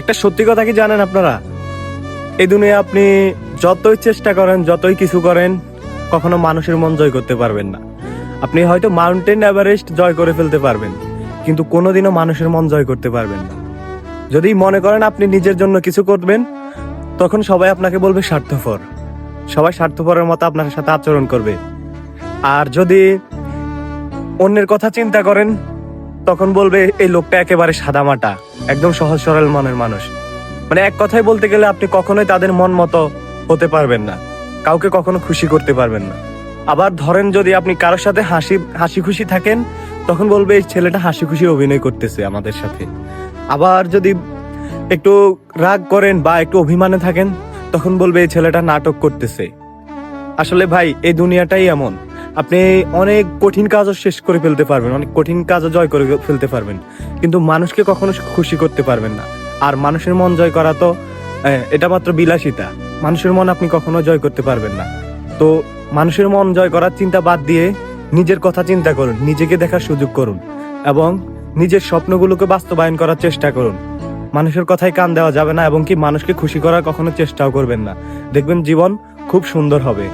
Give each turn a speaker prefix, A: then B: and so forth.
A: একটা সত্যি কথা কি জানেন আপনারা, এই দুনিয়া আপনি যতই চেষ্টা করেন, যতই কিছু করেন, কখনো মানুষের মন জয় করতে পারবেন না। আপনি হয়তো মাউন্টেন এভারেস্ট জয় করে ফেলতে পারবেন, কিন্তু কোনোদিনও মানুষের মন জয় করতে পারবেন না। যদি মনে করেন আপনি নিজের জন্য কিছু করবেন, তখন সবাই আপনাকে বলবে স্বার্থপর, সবাই স্বার্থপরের মতো আপনার সাথে আচরণ করবে। আর যদি অন্যের কথা চিন্তা করেন, তখন বলবে এই লোকটা একেবারে সাদামাটা, একদম সহজ সরল মনের মানুষ। মানে এক কথায় বলতে গেলে আপনি কখনোই তাদের মন মতো হতে পারবেন না, কাউকে কখনো খুশি করতে পারবেন না। আবার ধরেন যদি আপনি কারোর সাথে হাসি খুশি থাকেন, তখন বলবে এই ছেলেটা হাসি খুশি অভিনয় করতেছে আমাদের সাথে। আবার যদি একটু রাগ করেন বা একটু অভিমানে থাকেন, তখন বলবে এই ছেলেটা নাটক করতেছে। আসলে ভাই, এই দুনিয়াটাই এমন, আপনি অনেক কঠিন কাজও শেষ করে ফেলতে পারবেন, অনেক কঠিন কাজও জয় করে ফেলতে পারবেন, কিন্তু মানুষকে কখনো খুশি করতে পারবেন না। আর মানুষের মন জয় করা তো এটা মাত্র বিলাসিতা, মানুষের মন আপনি কখনো জয় করতে পারবেন না। তো মানুষের মন জয় করার চিন্তা বাদ দিয়ে নিজের কথা চিন্তা করুন, নিজেকে দেখার সুযোগ করুন এবং নিজের স্বপ্নগুলোকে বাস্তবায়ন করার চেষ্টা করুন। মানুষের কথায় কান দেওয়া যাবে না এবং কি মানুষকে খুশি করার কখনো চেষ্টাও করবেন না। দেখবেন জীবন খুব সুন্দর হবে।